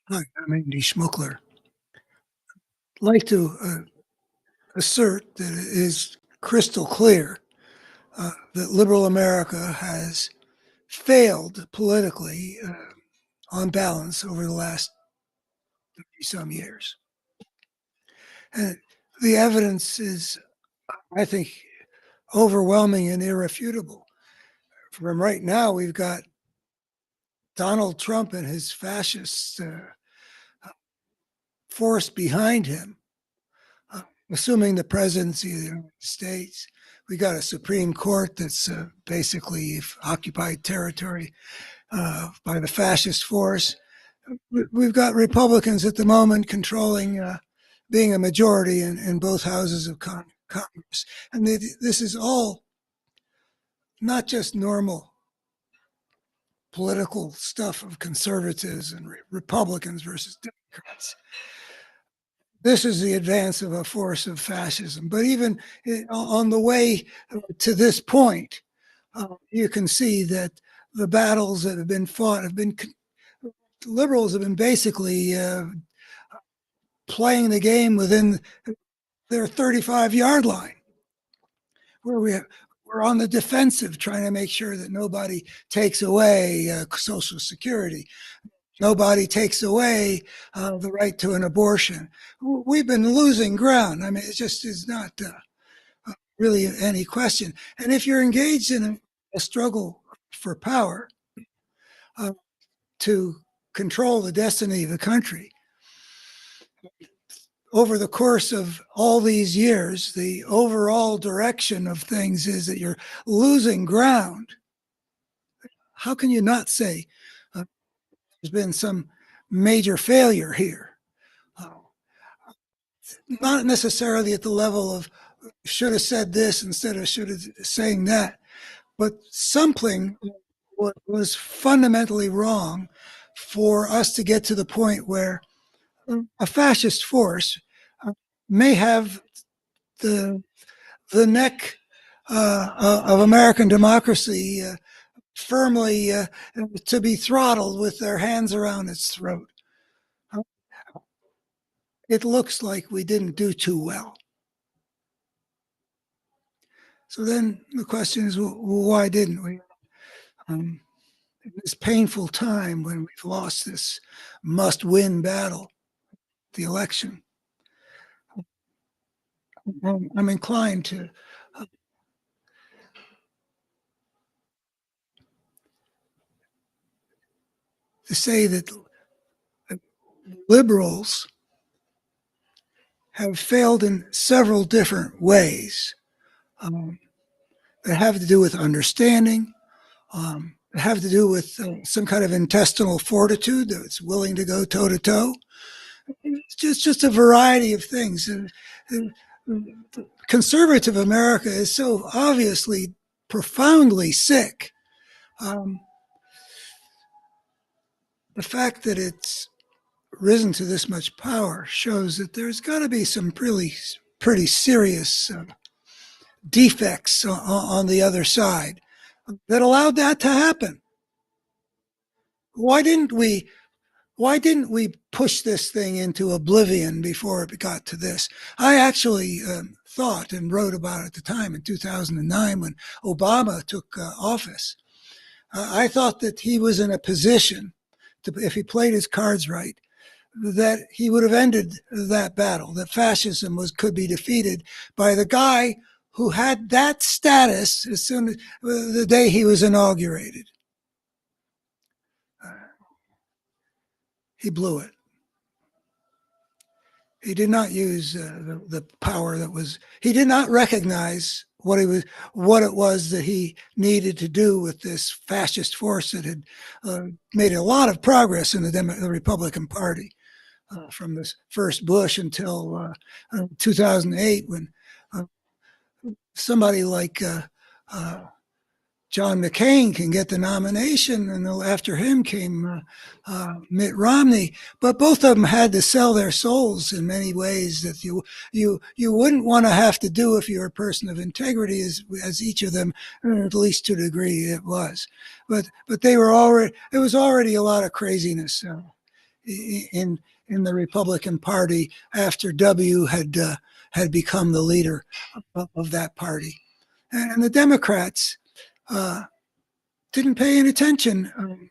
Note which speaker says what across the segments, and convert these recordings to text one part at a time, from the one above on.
Speaker 1: Hi, I'm Andy Schmuckler. I'd like to assert that it is crystal clear that liberal America has failed politically on balance over the last some years. And the evidence is, I think, overwhelming and irrefutable. From right now, we've got Donald Trump and his fascist force behind him, assuming the presidency of the United States. We got a Supreme Court that's basically occupied territory by the fascist force. We've got Republicans at the moment controlling, being a majority in both houses of Congress. And this is all not just normal political stuff of conservatives and Republicans versus Democrats. This is the advance of a force of fascism. But even on the way to this point, you can see that the battles that have been fought have been, liberals have been basically playing the game within their 35-yard line, where we're on the defensive, trying to make sure that nobody takes away Social Security. Nobody takes away the right to an abortion. We've been losing ground. I mean, it just is not really any question. And if you're engaged in a struggle for power to control the destiny of the country, over the course of all these years, the overall direction of things is that you're losing ground. How can you not say there's been some major failure here? Not necessarily at the level of should have said this instead of should have saying that, but something was fundamentally wrong for us to get to the point where a fascist force may have the neck of American democracy firmly to be throttled with their hands around its throat. It looks like we didn't do too well. So then the question is, well, why didn't we? In this painful time when we've lost this must-win battle, the election, I'm inclined to say that liberals have failed in several different ways that have to do with understanding, that have to do with some kind of intestinal fortitude that's willing to go toe to toe. It's just a variety of things. Conservative America is so obviously profoundly sick. The fact that it's risen to this much power shows that there's got to be some pretty serious defects on the other side that allowed that to happen. Why didn't we push this thing into oblivion before it got to this? I actually thought and wrote about it at the time in 2009 when Obama took office. I thought that he was in a position to, if he played his cards right, that he would have ended that battle, that fascism could be defeated by the guy who had that status as soon as the day he was inaugurated. He blew it. He did not use the power that was. He did not recognize what it was that he needed to do with this fascist force that had made a lot of progress in the Republican Party from this first Bush until 2008, when somebody like John McCain can get the nomination, and after him came Mitt Romney. But both of them had to sell their souls in many ways that you wouldn't want to have to do if you're a person of integrity, as each of them, at least to a degree, it was. But they were already. It was already a lot of craziness in the Republican Party after W had become the leader of that party, and the Democrats didn't pay any attention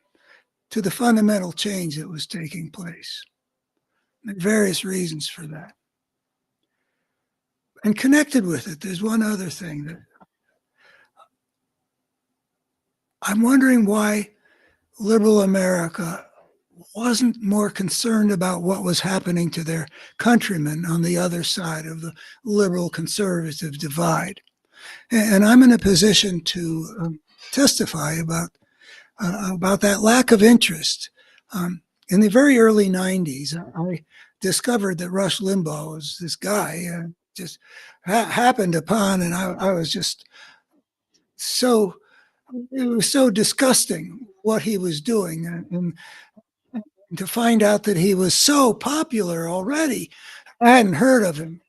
Speaker 1: to the fundamental change that was taking place. There are various reasons for that. And connected with it, there's one other thing that I'm wondering why liberal America wasn't more concerned about what was happening to their countrymen on the other side of the liberal conservative divide. And I'm in a position to testify about that lack of interest. In the very early 90s, I discovered that Rush Limbaugh was this guy, just happened upon, and I was just so, it was so disgusting what he was doing. And to find out that he was so popular already, I hadn't heard of him.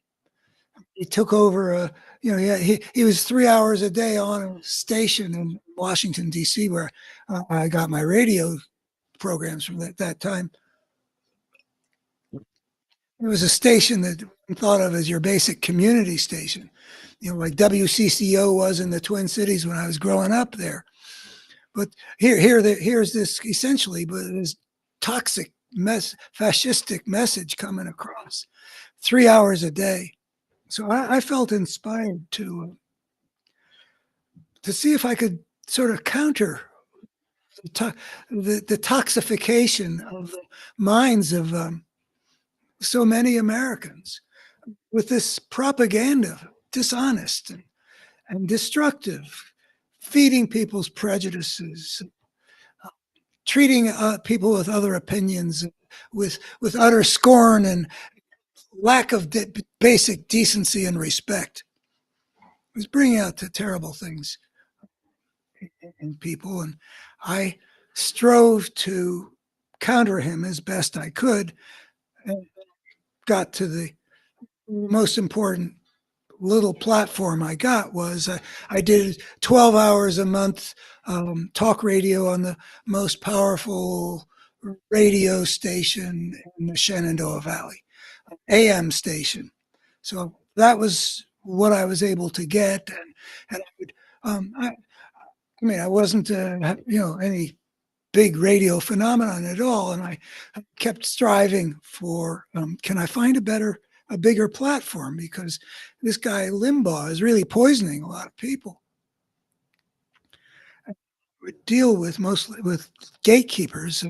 Speaker 1: He took over he was 3 hours a day on a station in Washington, D.C., where I got my radio programs from that time. It was a station that thought of as your basic community station, like WCCO was in the Twin Cities when I was growing up there. But here's this essentially, but this toxic, fascistic message coming across 3 hours a day. So I felt inspired to see if I could sort of counter the toxification of the minds of so many Americans with this propaganda, dishonest and destructive, feeding people's prejudices, treating people with other opinions with utter scorn and lack of basic decency and respect. It was bringing out the terrible things in people, and I strove to counter him as best I could, and got to the most important little platform I got was I did 12 hours a month talk radio on the most powerful radio station in the Shenandoah Valley, AM station. So that was what I was able to get, and I wasn't any big radio phenomenon at all, and I kept striving for can I find a bigger platform, because this guy Limbaugh is really poisoning a lot of people. I would deal mostly with gatekeepers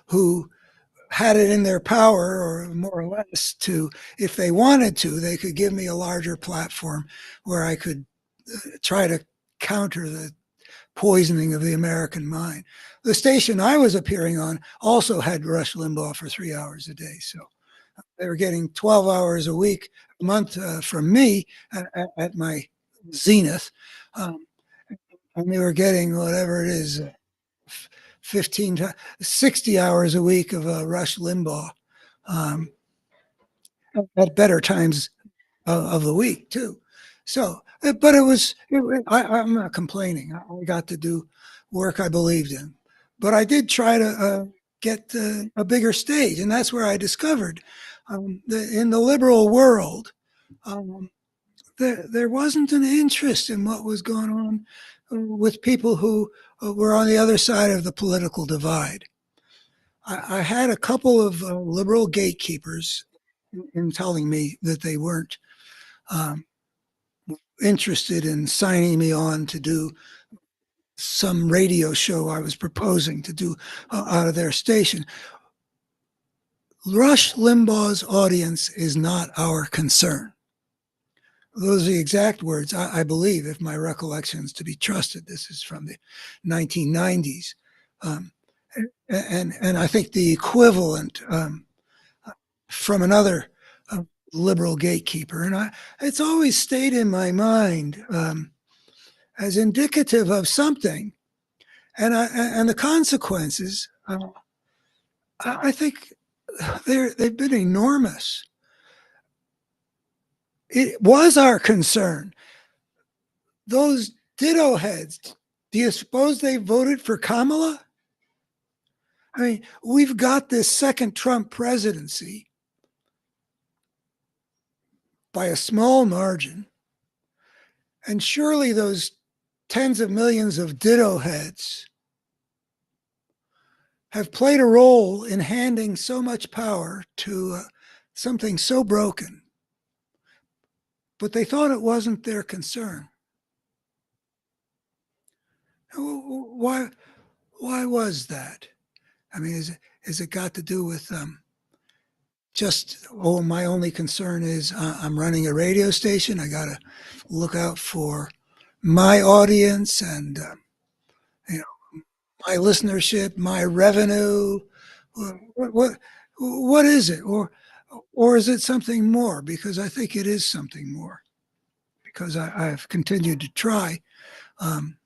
Speaker 1: who had it in their power, or more or less, to, if they wanted to, they could give me a larger platform where I could try to counter the poisoning of the American mind. The station I was appearing on also had Rush Limbaugh for 3 hours a day. So they were getting 12 hours a month from me at my zenith. And they were getting whatever it is, 60 hours a week of Rush Limbaugh at better times of the week too. So, but I'm not complaining. I got to do work I believed in, but I did try to get a bigger stage, and that's where I discovered in the liberal world, there wasn't an interest in what was going on with people who were on the other side of the political divide. I had a couple of liberal gatekeepers in telling me that they weren't interested in signing me on to do some radio show I was proposing to do out of their station. Rush Limbaugh's audience is not our concern. Those are the exact words, I believe, if my recollection is to be trusted. This is from the 1990s. And I think the equivalent from another liberal gatekeeper. And it's always stayed in my mind as indicative of something. And the consequences, I think they've been enormous. It was our concern. Those ditto heads, do you suppose they voted for Kamala? I mean, we've got this second Trump presidency by a small margin, and surely those tens of millions of ditto heads have played a role in handing so much power to something so broken, but they thought it wasn't their concern. Why? Why was that? I mean, is it got to do with just, oh, my only concern is I'm running a radio station. I got to look out for my audience and you know, my listenership, my revenue. What is it, or is it something more? Because I think it is something more. Because I've continued to try. Um,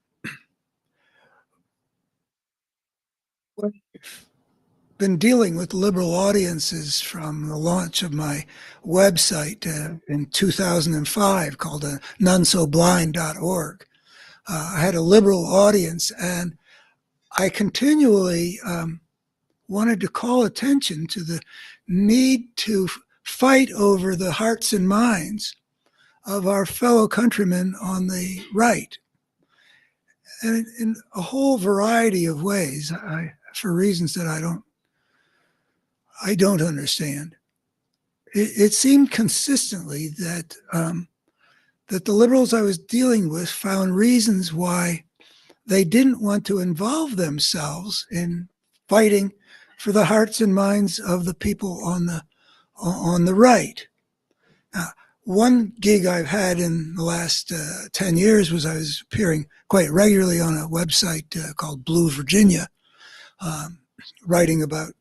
Speaker 1: been dealing with liberal audiences from the launch of my website in 2005 called nonesoblind.org. I had a liberal audience, and I continually wanted to call attention to the need to fight over the hearts and minds of our fellow countrymen on the right. And in a whole variety of ways, for reasons that I don't understand. It seemed consistently that that the liberals I was dealing with found reasons why they didn't want to involve themselves in fighting for the hearts and minds of the people on the right. Now, one gig I've had in the last 10 years was I was appearing quite regularly on a website called Blue Virginia, writing about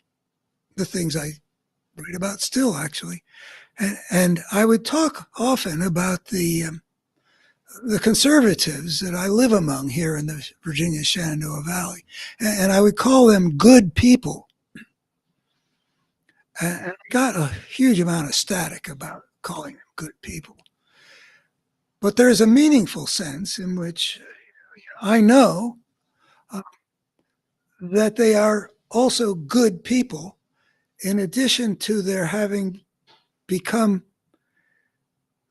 Speaker 1: the things I write about still, actually. And I would talk often about the conservatives that I live among here in the Virginia Shenandoah Valley. And I would call them good people. And I got a huge amount of static about calling them good people. But there's a meaningful sense in which I know that they are also good people, in addition to their having become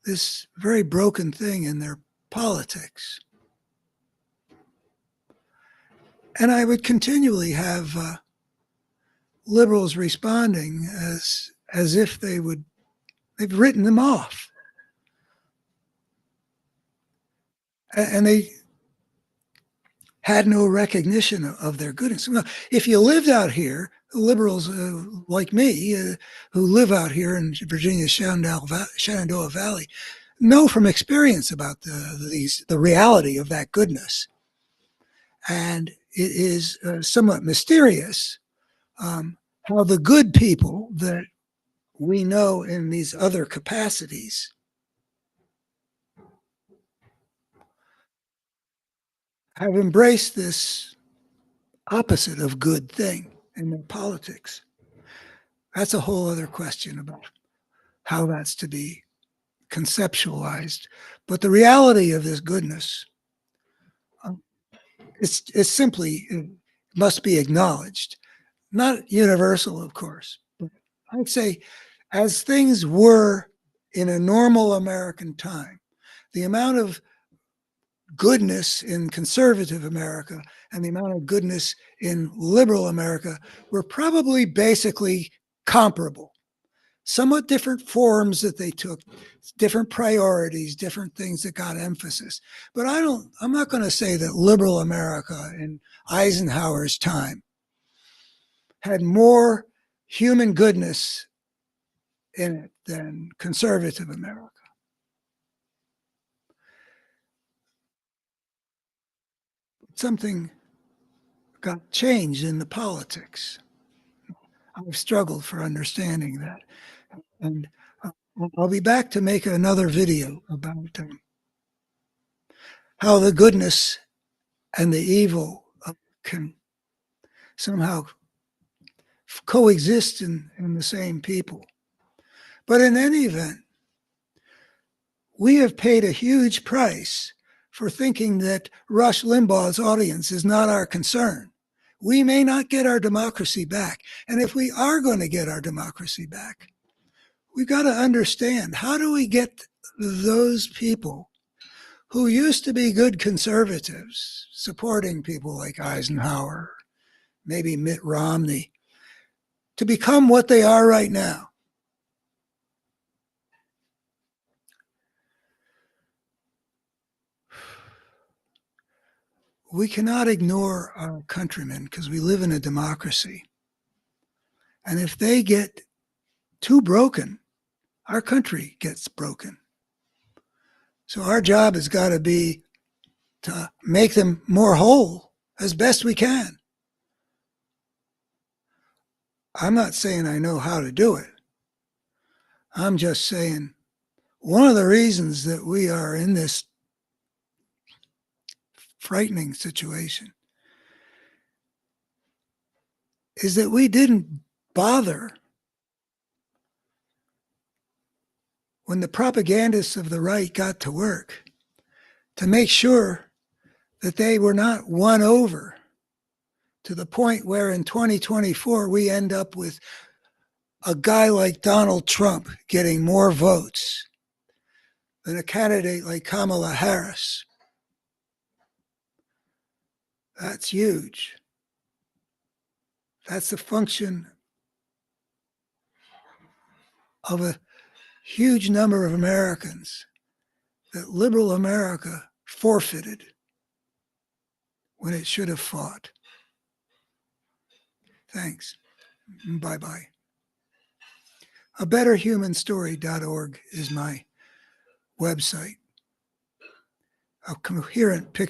Speaker 1: this very broken thing in their politics. And I would continually have liberals responding as if they've written them off. And they had no recognition of their goodness. If you lived out here, liberals like me, who live out here in Virginia's Shenandoah Valley, know from experience about the reality of that goodness. And it is somewhat mysterious how the good people that we know in these other capacities have embraced this opposite of good thing in their politics. That's a whole other question about how that's to be conceptualized. But the reality of this goodness is simply, it must be acknowledged. Not universal, of course, but I'd say as things were in a normal American time, the amount of goodness in conservative America and the amount of goodness in liberal America were probably basically comparable. Somewhat different forms that they took, different priorities, different things that got emphasis. But I'm not going to say that liberal America in Eisenhower's time had more human goodness in it than conservative America. Something got changed in the politics. I've struggled for understanding that. And I'll be back to make another video about how the goodness and the evil can somehow coexist in the same people. But in any event, we have paid a huge price for thinking that Rush Limbaugh's audience is not our concern. we may not get our democracy back. And if we are going to get our democracy back, we've got to understand, how do we get those people who used to be good conservatives, supporting people like Eisenhower, maybe Mitt Romney, to become what they are right now? We cannot ignore our countrymen because we live in a democracy. And if they get too broken, our country gets broken. So our job has got to be to make them more whole as best we can. I'm not saying I know how to do it. I'm just saying one of the reasons that we are in this frightening situation is that we didn't bother when the propagandists of the right got to work to make sure that they were not won over to the point where in 2024 we end up with a guy like Donald Trump getting more votes than a candidate like Kamala Harris. That's huge. That's a function of a huge number of Americans that liberal America forfeited when it should have fought. Thanks. Bye-bye. abetterhumanstory.org is my website. A coherent picture